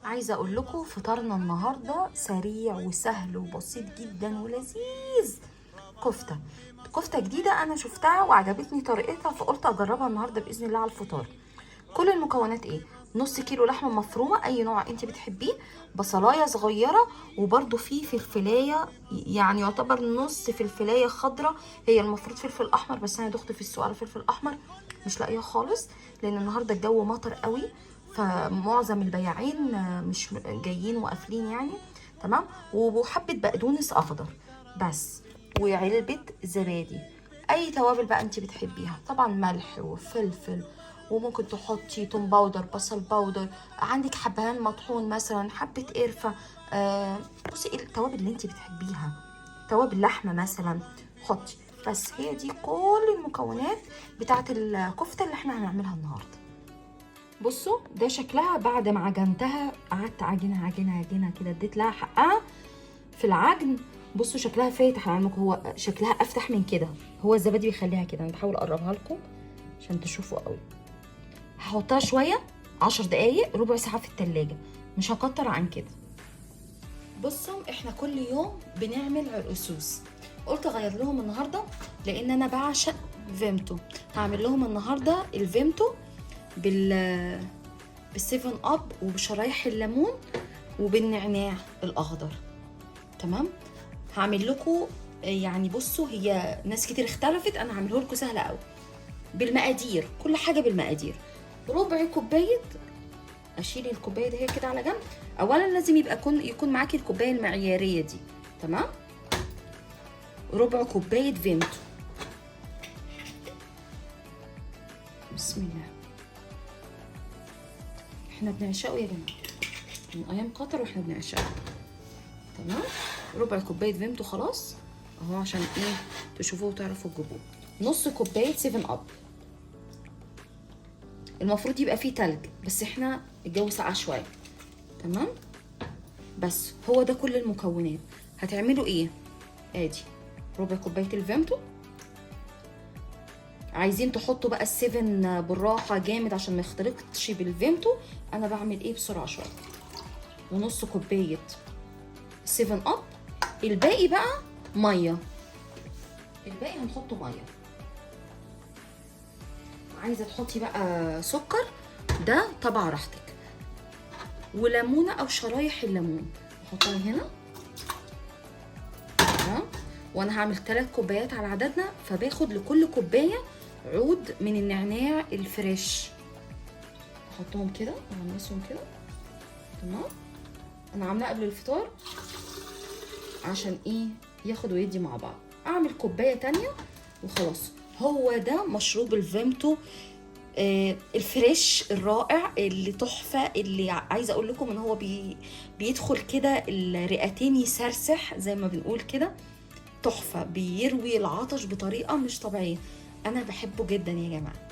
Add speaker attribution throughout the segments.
Speaker 1: عايزه اقول لكم فطارنا النهارده سريع وسهل وبسيط جدا ولذيذ. كفته. كفته جديده انا شفتها وعجبتني طريقتها، فقلت اجربها النهارده باذن الله على الفطار. كل المكونات ايه؟ نص كيلو لحمه مفرومه اي نوع انت بتحبيه، بصلايه صغيره، وبرده في فلفلايه، يعني يعتبر نص فلفلايه خضراء. هي المفروض فلفل احمر بس انا دخت في السوق على فلفل احمر مش لاقيه خالص، لان النهارده الجو مطر قوي، فمعظم البياعين مش جايين وقافلين يعني. تمام. وحبه بقدونس اخضر بس، وعلبه زبادي. اي توابل بقى انت بتحبيها، طبعا ملح وفلفل، وممكن تحطي توم باودر، بصل باودر، عندك حبهان مطحون مثلا، حبه قرفه. بصي ايه التوابل اللي انت بتحبيها، توابل لحمه مثلا حطي. بس هي دي كل المكونات بتاعه الكفته اللي احنا هنعملها النهارده. بصوا ده شكلها بعد ما عجنتها، قعدت عجينه عجينه عجينه كده، اديت لها حقها في العجن. بصوا شكلها فاتح لعلمكم، هو شكلها افتح من كده، هو الزبادي بيخليها كده. انا بحاول اقربها لكم عشان تشوفوا قوي. هحطها شويه 10 دقايق ربع ساعه في التلاجة، مش هكتر عن كده. بصوا احنا كل يوم بنعمل عرقسوس، قلت اغير لهم النهارده لان انا بعشق فيمتو. هعمل لهم النهارده الفيمتو بالسيفن اب وبشرايح الليمون وبالنعناع الاخضر. تمام. هعمل لكم يعني بصوا، هي ناس كتير اختلفت، انا هعمله لكم سهله قوي بالمقادير، كل حاجه بالمقادير. ربع كوبايه، اشيل الكوبايه دي هي كده على جنب. اولا لازم يكون معاكي الكوبايه المعياريه دي. تمام. ربع كوبايه فيمتو. بسم الله. احنا بنعشقه يا جماعه من ايام قطر واحنا بنعشقه. تمام. ربع كوبايه فيمتو خلاص اهو، عشان ايه تشوفوه وتعرفوا تجيبوه. نص كوبايه 7 اب، المفروض يبقى فيه تلج بس احنا الجو ساقع شويه. تمام. بس هو ده كل المكونات. هتعملوا ايه؟ ادي ربع كوبايه الفيمتو. عايزين تحطوا بقى السيفن بالراحه جامد عشان ما يختلطش بالفيمتو، انا بعمل ايه بسرعه شويه. ونص كوبايه 7 اب. الباقي بقى ميه، الباقي هنحطه ميه. عايزه تحطي بقى سكر ده طبعا راحتك، وليمونه او شرايح الليمون نحطها هنا. تمام. وانا هعمل 3 كوبايات على عددنا، فباخد لكل كوبايه عود من النعناع الفريش، احطهم كده واغمسهم كده. تمام. انا عاملاه قبل الفطار عشان ايه ياخد ويدي مع بعض. اعمل كوبايه تانية وخلاص. هو ده مشروب الفيمتو الفريش الرائع اللي تحفه، اللي عايزه اقول لكم ان هو بيدخل كده الرئتين يسرسح زي ما بنقول كده. تحفه، بيروي العطش بطريقه مش طبيعيه. انا بحبه جدا يا جماعه.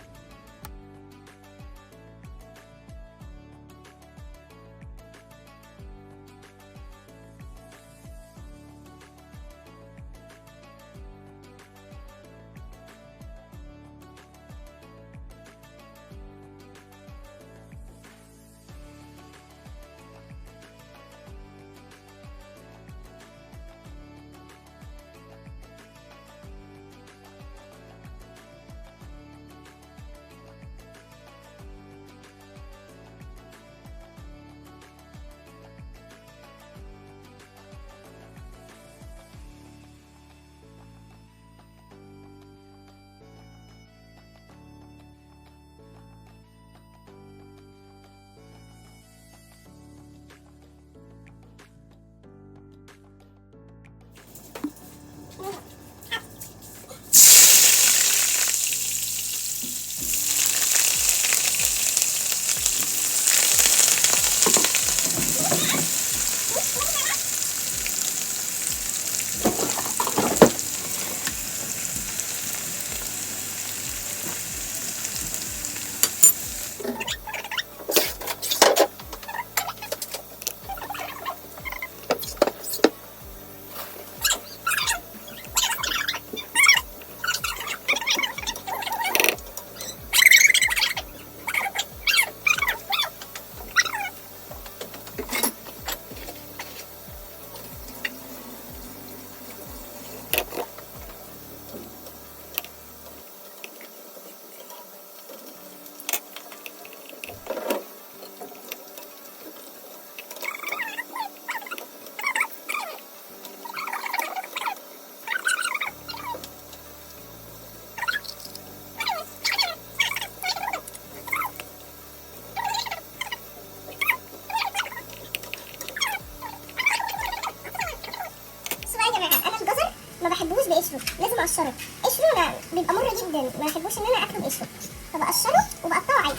Speaker 2: اقشره، لازم اقشره. قشره انا بيبقى مر جدا، ما بحبوش ان انا اكله بقشره، فبقشره وبقطعه عادي.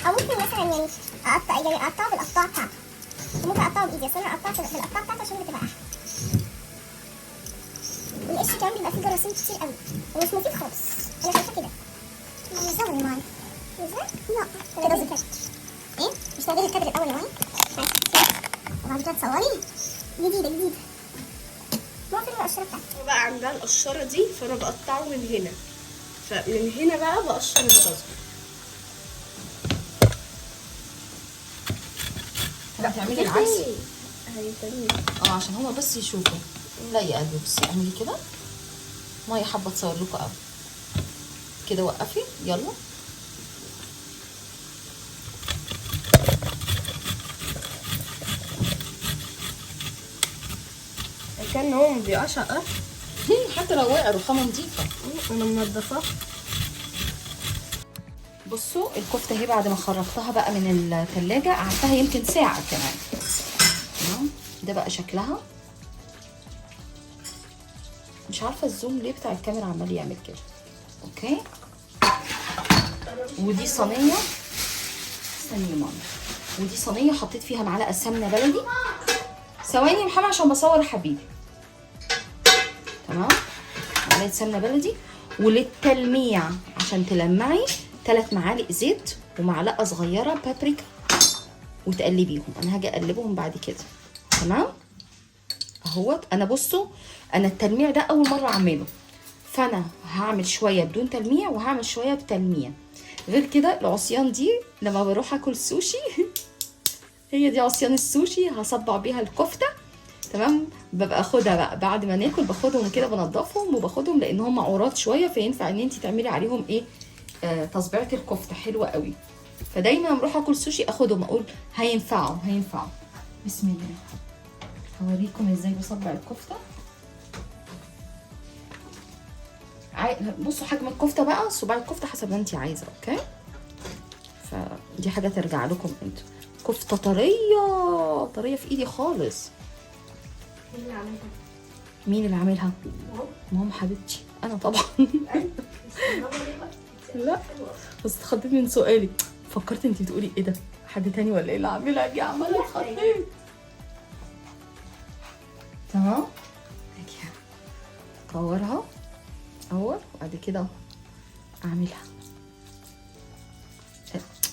Speaker 2: او ممكن مثلا يعني اقطعه بالقطاعه بتاعته، وممكن اقطعه بايدي، بس انا قطعته بالقطاعه بتاعته عشان بتبقى احلى. والقشر كمان بيبقى فيه جراثيم كتير قوي ومش مفيد خالص، انا شايفه كده. مش ضروري يا ماما. لا كده ذكرت ايه؟ مش تاخدي الكادر الاول يا ماما وبعد كده تصوري. جديده ما فين القشره بتاعتي
Speaker 3: بقى عندها القشره دي، فانا بقطعه من هنا، فمن هنا بقى بقشر الجزر.
Speaker 1: هتعملي العكس
Speaker 3: هيتني
Speaker 1: عشان هما بس يشوفوا. لا يا قلبي بصي اعملي كده. مايا حابه تصور لكم قوي كده. وقفي يلا.
Speaker 3: كان هو ما بيقعش على الارض.
Speaker 1: حتى لو وقع رخامه نضيفه.
Speaker 3: انا منضفاه.
Speaker 1: بصوا الكفته اهي بعد ما خرجتها بقى من الثلاجه، قعدتها يمكن ساعه كمان. تمام. ده بقى شكلها. مش عارفه الزوم ليه بتاع الكاميرا عمال يعمل كده. اوكي. ودي صينيه. استني يا ماما. ودي صينيه حطيت فيها معلقه سمنه بلدي. ثواني يا محمد عشان بصور يا حبيبي. تمام. معلقه سمنه بلدي. وللتلميع عشان تلمعي 3 معالق زيت ومعلقه صغيره بابريكا وتقلبيهم. انا هاجي اقلبهم بعد كده. تمام اهوت. انا بصوا انا التلميع ده اول مره اعمله، فانا هعمل شويه بدون تلميع وهعمل شويه بتلميع. غير كده العصيان دي لما بروح اكل سوشي هي دي عصيان السوشي، هصبع بيها الكفته. تمام. ببقى اخدها بقى بعد ما ناكل، باخدهم كده بنضفهم وباخدهم لان هم عورات شويه، فينفع ان انت تعملي عليهم ايه تصبيعه الكفته حلوه قوي. فدايما لما اروح اكل سوشي اخدهم اقول هينفعوا. بسم الله. هوريكم ازاي بصبع الكفته. بصوا حجم الكفته بقى، صباع الكفته حسب ما انت عايزه. اوكي. فدي حاجه ترجع لكم انتوا. كفته طريه في ايدي خالص. مين اللي عاملها؟ ماما حبيبتي. انا طبعا. لا بس اتخضيت من سؤالي، فكرت انت بتقولي ايه ده حد تاني ولا ايه اللي عاملها دي. عماله اتخضيت. تمام. اكورها اول وبعد كده اعملها.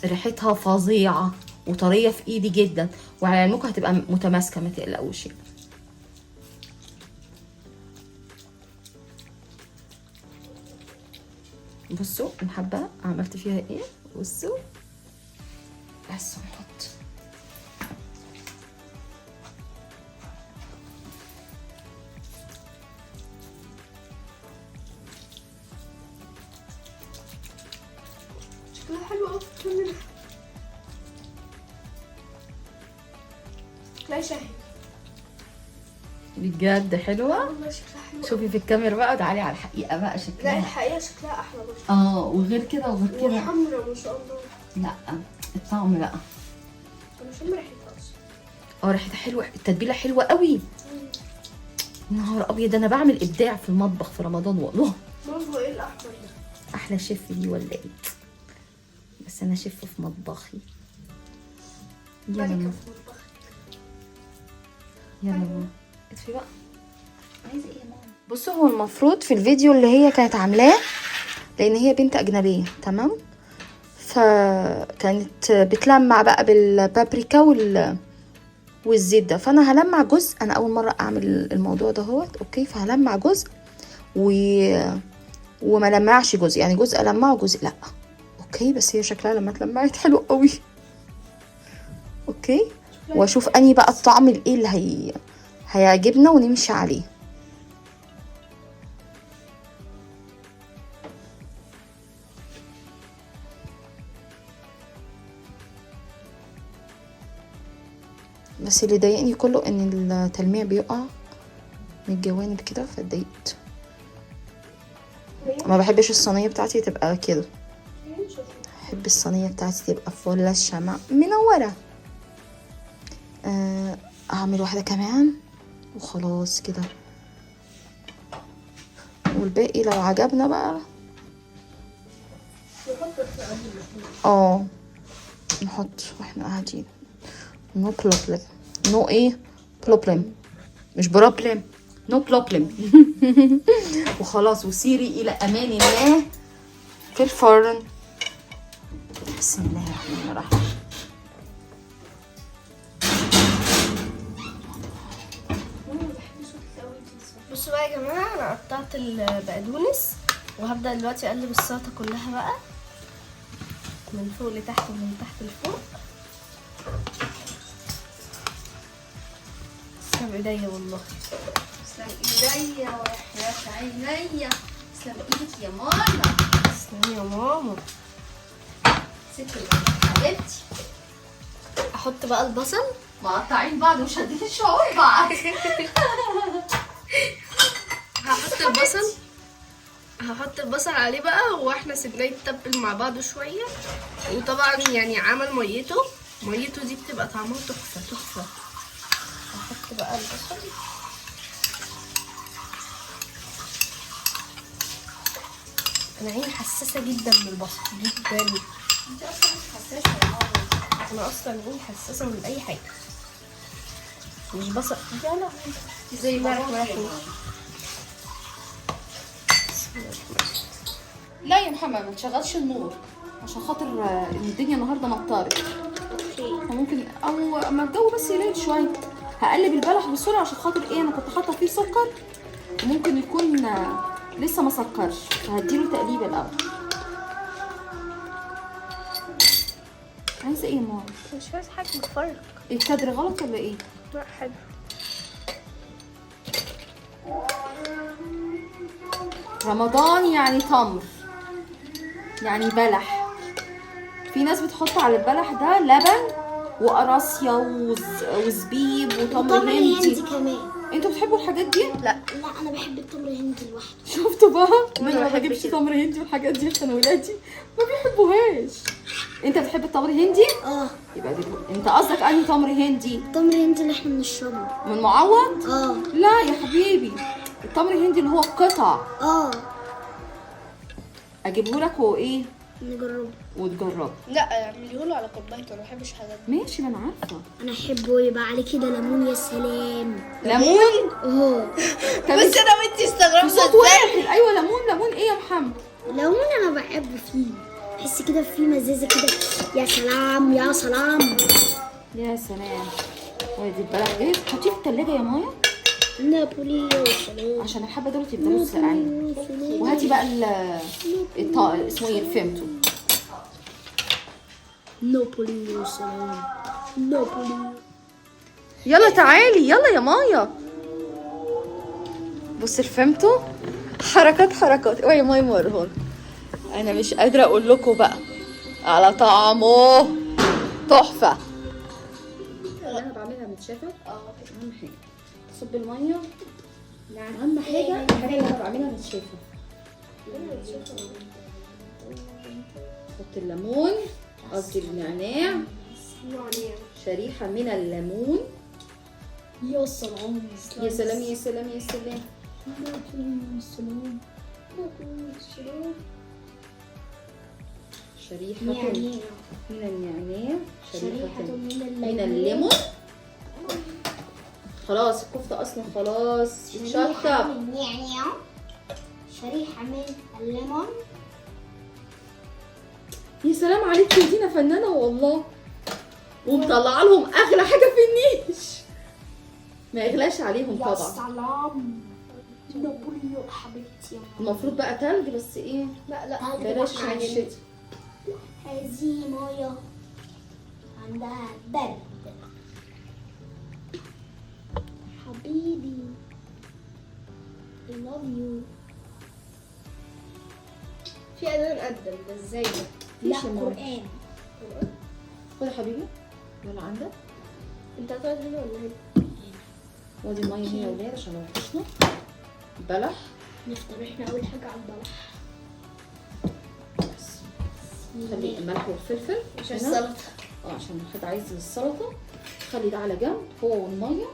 Speaker 1: ريحتها فظيعه وطريه في ايدي جدا، وعلى علمكم هتبقى متماسكه ما تقلقوش. بصوا الحبه عملت فيها ايه. بصوا بس نحط
Speaker 3: شكلها حلو قوي في الكاميرا. شكلها شهي
Speaker 1: بجد حلوه.
Speaker 3: والله. شكلها حلو.
Speaker 1: شوفي في الكاميرا بقى وتعالي على الحقيقه بقى شكلها.
Speaker 3: لا الحقيقه شكلها احلى برضه.
Speaker 1: وغير كده وغير كده.
Speaker 3: وحمرا ما شاء الله.
Speaker 1: لا الطعم بقى.
Speaker 3: انا شم ريحتها اصلا.
Speaker 1: ريحتها حلوه، التتبيله حلوه قوي. نهار ابيض، انا بعمل ابداع في المطبخ في رمضان والله.
Speaker 3: ماما ايه الاحمر ده؟
Speaker 1: احلى شيف دي ولا ايه؟ بس انا شيف في مطبخي. يلا
Speaker 3: ملكة
Speaker 1: ماما.
Speaker 3: في مطبخك.
Speaker 1: يلا ماما اطفي بقى. عايزه ايه يا ماما؟ بصوا هو المفروض في الفيديو اللي هي كانت عاملاه، لان هي بنت اجنبيه تمام، فكانت بتلمع بقى بالبابريكا والزيت ده. فانا هلمع جزء، انا اول مره اعمل الموضوع ده هوت. اوكي. فهلمع جزء وما لمعش جزء، يعني جزء المعه وجزء لا. اوكي. بس هي شكلها لما اتلمعت حلو قوي. اوكي. واشوف اني بقى الطعم الايه اللي هيعجبنا ونمشي عليه. بس اللي ضايقني كله ان التلميع بيقع من الجوانب كده، فاتضايقت. ما بحبش الصينيه بتاعتي تبقى كده، بحب الصينيه بتاعتي تبقى فل الشمع منوره. اعمل واحده كمان وخلاص كده. والباقي لو عجبنا بقى نحط واحنا قاعدين. نو بروبلم. نو ايه بروبلم، مش بروبلم، نو بروبلم. وخلاص وسيري الى امان الله في الفرن. بسم الله الرحمن الرحيم.
Speaker 3: بصوا بقى يا جماعه، انا قطعت البقدونس وهبدا دلوقتي اقلب السلطه كلها بقى من فوق لتحت ومن تحت لفوق. تسلم ايديا والله،
Speaker 1: تسلم ايديا ويحيى عينيا. تسلم ايدك يا ماما.
Speaker 3: تسلمي يا ماما.
Speaker 1: ست حبيبتي.
Speaker 3: احط بقى البصل
Speaker 1: مقطعين بعض وشادين شعور بعض.
Speaker 3: هحط البصل عليه بقى، واحنا سيبناه يتبل مع بعض شويه. وطبعا يعني عمل ميته دي بتبقى طعمها تحفه تحفه. هحط بقى البصل. انا عيني حساسه جدا من البصل جدا.
Speaker 1: انت اصلا مش حساسه يا ماما.
Speaker 3: انا اصلا عيني حساسه من اي حاجه، مش بصل. يلا
Speaker 1: زي ما لا يا محمد ما تشغلش النور عشان خاطر الدنيا النهارده مطرت. فممكن او اما الجو بس يليل شويه هقلب البلح بسرعه عشان خاطر ايه، انا كنت حاطه فيه سكر وممكن يكون لسه ما سكرش، فهديله تقليبه الاول. عايزه ايه يا ماما؟
Speaker 3: مش عايزه حاجه بتفرج.
Speaker 1: الكادر غلط ولا ايه؟
Speaker 3: لا حلو.
Speaker 1: رمضان يعني تمر، يعني بلح. في ناس بتحط على البلح ده لبن وقراصية وزبيب وتمر هندي
Speaker 2: كمان.
Speaker 1: انتوا بتحبوا الحاجات دي؟
Speaker 3: لا
Speaker 2: انا بحب التمر الهندي لوحده.
Speaker 1: شفتوا بقى؟
Speaker 3: وانا
Speaker 1: انا ما
Speaker 3: بحب
Speaker 1: بجيبش
Speaker 3: كده.
Speaker 1: تمر هندي والحاجات دي عشان ولادي ما بيحبوهاش. انت بتحب التمر الهندي؟ يبقى دي انت قصدك انهي تمر هندي؟
Speaker 2: التمر الهندي اللي احنا بنشربه.
Speaker 1: من معوض؟
Speaker 2: اه
Speaker 1: لا يا حبيبي، التمر الهندي اللي هو القطع. اجيبه لك وايه
Speaker 2: نجربه
Speaker 1: وتجربه.
Speaker 3: لا اعمليهوله على كوبايته، انا ما بحبش الحاجات دي.
Speaker 1: ماشي ما انا عارفه.
Speaker 2: انا احبه يبقى عليه كده ليمون. يا سلام.
Speaker 1: ليمون؟
Speaker 3: بس انا وانتي استغربنا
Speaker 1: صوت واحد. ايوه ليمون. ليمون ايه يا محمد؟
Speaker 2: ليمون انا بحبه فيه، بحس كده فيه مزازه كده. يا سلام يا سلام
Speaker 1: يا سلام. وادي البلح ايه، حطيه في التلاجة يا مايا
Speaker 2: نابولي يا سلام.
Speaker 1: عشان الحبه دول يفضلوا ساقعين. وهاتي بقى اسمه ايه الفيمتو.
Speaker 2: نابولي يا سلام. نابولي.
Speaker 1: يلا تعالي يلا يا مايا. بص الفيمتو حركات. اوعي يا مايا مورهون. انا مش قادره اقول لكم بقى على طعمه تحفه. اللي انا بعملها متشافه. اهم حاجه صب الميه. اهم حاجه الحاجه اللي انا بعملها متشافه. حط الليمون، قصدي النعناع، شريحه من الليمون.
Speaker 2: يا سلام
Speaker 1: يا سلام يا سلام يا سلام. شريحة من النعناع، شريحة من الليمون. خلاص الكفتة أصلا خلاص بتشطب.
Speaker 2: شريحة من الليمون.
Speaker 1: يا سلام عليك يا دينا، فنانة والله. ومطلعة لهم أغلى حاجة في النيش، ما يغلاش عليهم
Speaker 2: يا
Speaker 1: طبعا.
Speaker 2: سلام. نابولي حبيبتي.
Speaker 1: المفروض بقى تلج بس ايه،
Speaker 3: لا
Speaker 1: بلاش عشان الشتا.
Speaker 2: هذه مية عندها برد. حبيبي I love you.
Speaker 3: في اذان قدم ده ازاي ده؟
Speaker 2: لا
Speaker 1: ماشي يا ماما.
Speaker 2: قرآن.
Speaker 1: خد يا حبيبي يلا عندك.
Speaker 3: انت هتقعد هنا ولا هنا؟
Speaker 1: وادي المية هنا يا ولاد عشان لو وحشنا. بلح
Speaker 2: نفطر احنا أول حاجة على البلح.
Speaker 1: خلي الملح والفلفل
Speaker 3: عشان
Speaker 1: هنا.
Speaker 3: السلطه.
Speaker 1: عشان حد عايز السلطه خلي ده على جنب هو والميه.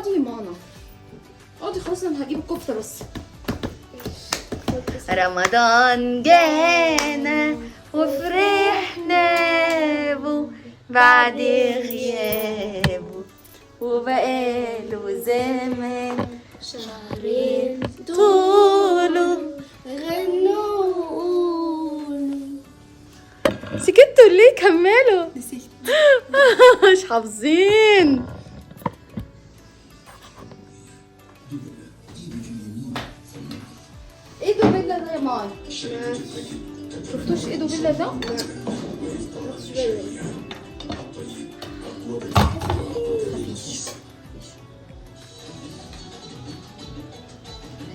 Speaker 1: اقعدي يا مانا، اقعدي خلاص، انا هجيب الكفته بس. رمضان جانا وفرحنا بو بعد غيابه وبقاله زمان
Speaker 3: شهرين
Speaker 1: طوله.
Speaker 3: غنوا وقولوا.
Speaker 1: سكتوا ليه؟ كملوا. نسيت. مش حافظين. ايدو بيلا ده يا ماي، شفتوش ايدو بيلا ده؟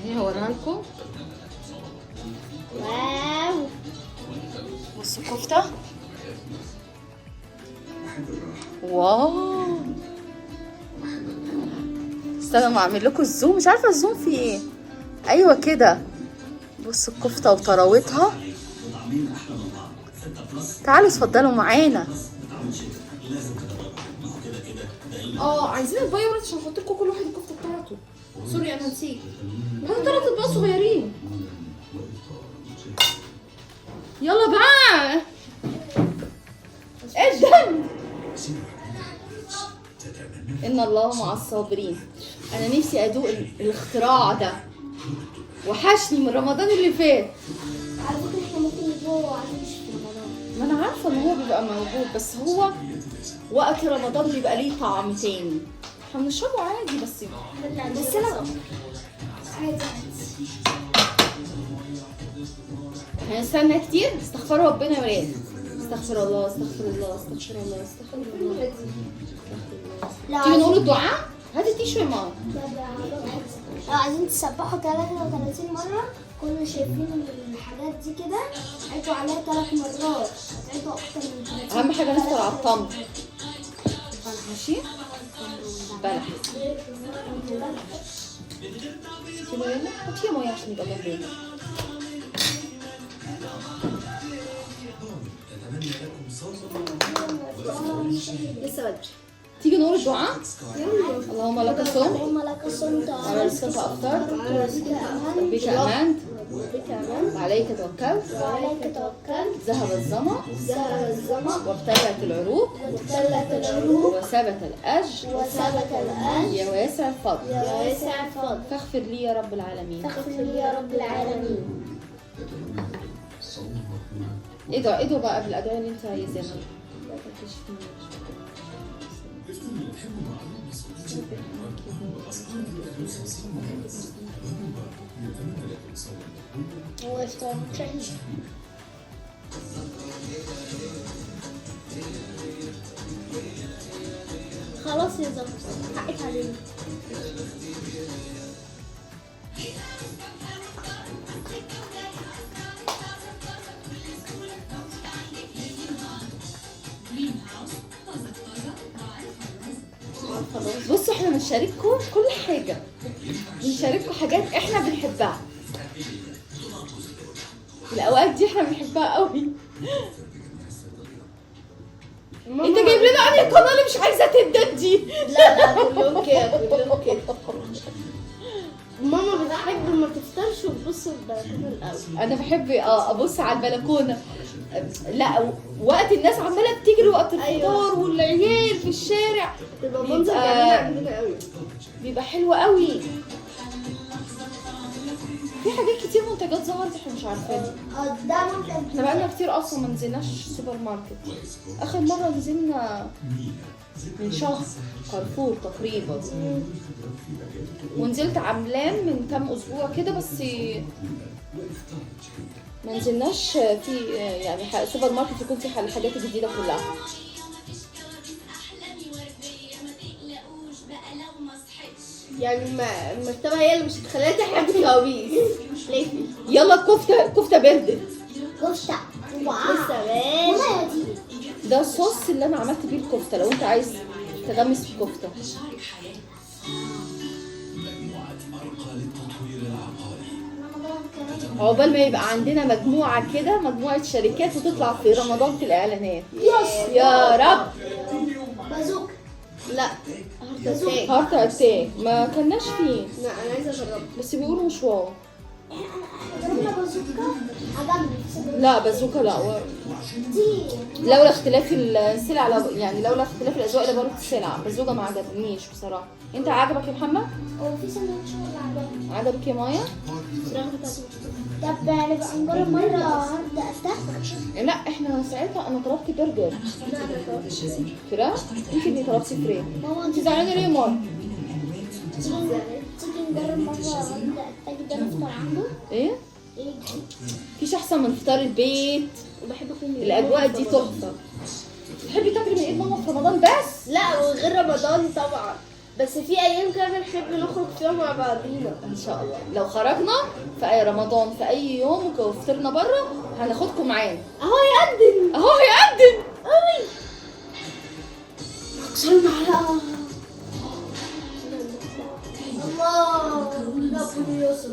Speaker 1: اهي هوريها لكم.
Speaker 3: واو.
Speaker 1: بصوا الكفته. واو. استنى ما اعمل لكم الزوم، مش عارفه الزوم فيه ايه. ايوه كده. بصوا الكفته وطراوتها. تعالوا اتفضلوا معانا. عايزين الفيروس عشان احط لكم كل واحد الكفته بتاعته. سوري انا نسيت. هاتوا 3 اطباق صغيرين. يلا بقى. ادن. ان الله مع الصابرين. انا نفسي ادوق الاختراع ده، وحشني من رمضان اللي فات.
Speaker 2: على فكرة احنا ممكن نجيبه عريش في رمضان.
Speaker 1: ما انا عارفه ان هو بيبقى موجود، بس هو وقت رمضان بيبقى ليه طعم تاني. احنا بنشربه عادي بس
Speaker 2: انا عادي.
Speaker 1: هنستنى كتير. استغفروا ربنا يا ولاد. استغفر الله استغفر الله استغفر الله استغفر الله. تيجي نقول الدعاء. هاتي تيشو يا ماما.
Speaker 2: لو عايزين تسبحوا 33 مرة كنا شايفين الحاجات دي كده، عدوا عليها 3 مرات، هتعدوا أكتر من 30.
Speaker 1: اهم حاجه نفطر على التمر. ماشي. بلح. كده يلا حطي يا مايا عشان يبقى جنبنا.
Speaker 3: لسه بدري.
Speaker 1: تيجي نقول الدعاء. اللهم لك صمت
Speaker 2: اللهم لك صمت
Speaker 1: على رزقك افطرت
Speaker 2: بك
Speaker 1: بك امنت
Speaker 2: بك آمنت
Speaker 1: وعليك توكلت
Speaker 2: وعليك توكلت
Speaker 1: ذهب الظما
Speaker 2: ذهب الظمأ
Speaker 1: وابتلت العروق
Speaker 2: وابتلت العروق
Speaker 1: وثبت الاجر
Speaker 2: وثبت الأجر
Speaker 1: يا واسع الفضل
Speaker 2: يا واسع الفضل.
Speaker 1: فاغفر لي يا رب العالمين.
Speaker 2: فاغفر لي يا رب العالمين.
Speaker 1: ادعوا بقى بالادعاء اللي انت عايزاها.
Speaker 2: هو يفطر شهيد. خلاص يا زلمة حقك علينا.
Speaker 1: بصوا احنا بنشارككم كل حاجة، بنشارككم حاجات احنا بنحبها. الاوقات دي احنا بنحبها قوي. انت جايب لنا انهي القناه اللي مش عايزه تبدا دي؟
Speaker 3: لا كلهم كده كلهم كده. ماما بتحب ما تفطرش وتبص البلكونه الاول.
Speaker 1: انا بحب ابص على البلكونه. لا وقت الناس عماله بتجري وقت الفطار والعيال في الشارع
Speaker 3: تبقى منظر جميل عندنا قوي.
Speaker 1: بيبقى حلو قوي. في حاجات كتير منتجات ظهرت احنا مش عارفينها.
Speaker 2: ده ممكن.
Speaker 1: احنا بقالنا كتير اصلا ما نزلناش سوبر ماركت. اخر مره نزلنا من شهر كارفور تقريبا، ونزلت عملان من كام اسبوع كده، بس ما نزلناش في يعني سوبر ماركت يكون فيه الحاجات الجديده كلها.
Speaker 3: يعني المكتبه هي اللي مش هتخليها تحب الكوابيس. ليه؟
Speaker 1: يلا الكفته بردت.
Speaker 2: كفتة. واو.
Speaker 3: لسه ماشي.
Speaker 2: ماما دي.
Speaker 1: ده الصوص اللي انا عملت بيه الكفته، لو انت عايز تغمس في الكفته. عقبال ما يبقى عندنا مجموعه كده، مجموعه شركات وتطلع في رمضان في الاعلانات. يا رب.
Speaker 2: بازوك.
Speaker 1: لا
Speaker 3: اتاك.
Speaker 1: هارت اتاك ما كناش فيه،
Speaker 3: لا انا عايزه اجربه.
Speaker 1: بس بيقولوا مش واو.
Speaker 2: جربنا بازوكا عجبني.
Speaker 1: لا بازوكا لا،
Speaker 2: دي
Speaker 1: لولا اختلاف السلع يعني لولا اختلاف الاذواق لبارت السلع، بازوكا ما عجبنيش بصراحه. انت عجبك يا محمد؟
Speaker 2: هو في سندوتش اللي عجبني.
Speaker 1: عجبك يا مايا؟
Speaker 2: طب نبقى نجرب مرة هارد اتاك.
Speaker 1: لا احنا ساعتها انا طلبت برجر فراخ، انت اللي طلبتي فراخ.
Speaker 2: ماما
Speaker 1: انت زعلانه ليه يا مايا؟
Speaker 2: تيجي نجرب مرة هارد اتاك ده نفطر عنده.
Speaker 1: ايه؟
Speaker 2: ايه
Speaker 1: مفيش احسن من فطار البيت،
Speaker 3: وبحب اكون
Speaker 1: الاجواء دي تحفه. تحبي تاكلي من ايد ماما في رمضان بس؟
Speaker 3: لا وغير رمضان طبعا، بس في ايام كده بنحب نخرج فيها مع بعضينا.
Speaker 1: ان شاء الله لو خرجنا في اي رمضان في اي يوم وفطرنا بره هناخدكم معانا.
Speaker 3: اهو يقدم
Speaker 1: اهو هيقدم
Speaker 3: قوي. اكسر المعلقه. الله ربنا يسر.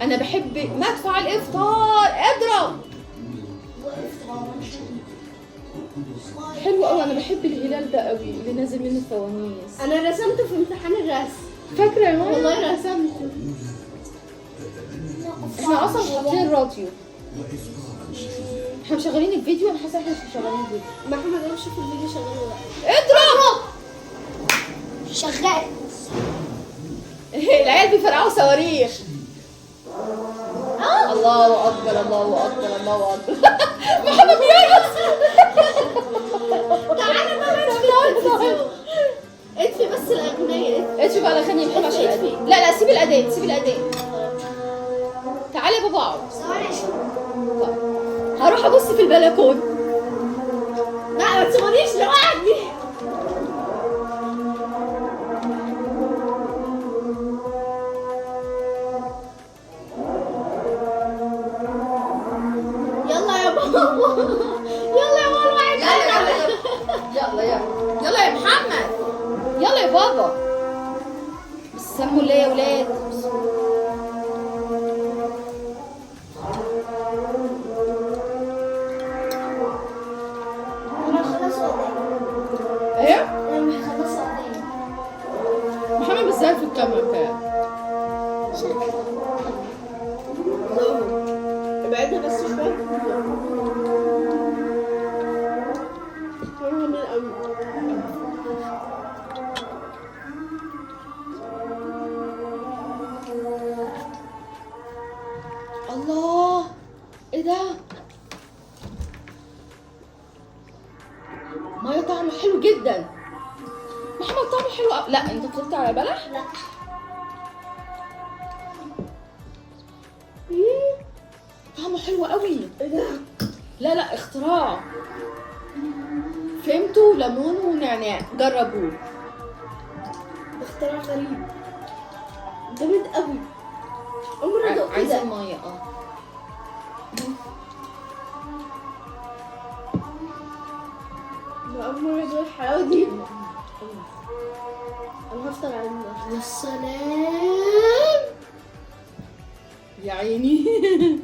Speaker 1: انا بحب مدفع الافطار، اضرب حلو قوي. انا بحب الهلال ده قوي اللي نازل منه فوانيس.
Speaker 3: انا رسمته في امتحان الرسم.
Speaker 1: فاكره يا ماما؟
Speaker 3: والله رسمته.
Speaker 1: احنا اصلا حاطين راديو، احنا مشغلين الفيديو. انا حاسه احنا مش مشغلين الفيديو.
Speaker 3: محمد انا بشوف الفيديو شغال ولا لا.
Speaker 1: اضرب
Speaker 2: شغال.
Speaker 1: العيال بيفرقعوا صواريخ. الله اكبر الله اكبر الله اكبر. محمد بيرقص.
Speaker 3: تعالى بقى اطفي بس الاغنيه.
Speaker 1: ايش بقى الاغاني محمد عشان الاداء؟ لا لا سيب الاداء سيب الاداء. تعالى يا بابا اقعد. هروح ابص في البلكونه.
Speaker 3: لا ما تسيبونيش لوحدي. يلا يا بابا يلا يا ماما.
Speaker 1: يلا يلا يا محمد يلا يا بابا. بس سموا الله يا ولاد.
Speaker 2: انا خلصت قدامي.
Speaker 1: ايه
Speaker 2: انا خلصت قدامي.
Speaker 1: محمد بس في الكاميرا بتاعك.
Speaker 3: ابعدها بس شويه.
Speaker 1: الله ايه ده؟ ميه طعمه حلو جدا. محمد طعمه حلو أوي. لا انت طلبت على بلح؟
Speaker 2: لا
Speaker 1: طعمه حلو قوي.
Speaker 3: ايه ده؟
Speaker 1: لا لا اختراع. فهمتوا؟ ليمون ونعناع، جربوه.
Speaker 3: اختراع غريب جامد قوي. عمري ما
Speaker 1: عايزه
Speaker 3: كده.
Speaker 1: الميه
Speaker 3: اول مره ادوق الحلاوه دي. انا هفطر على النار. يا سلام
Speaker 1: يا عيني.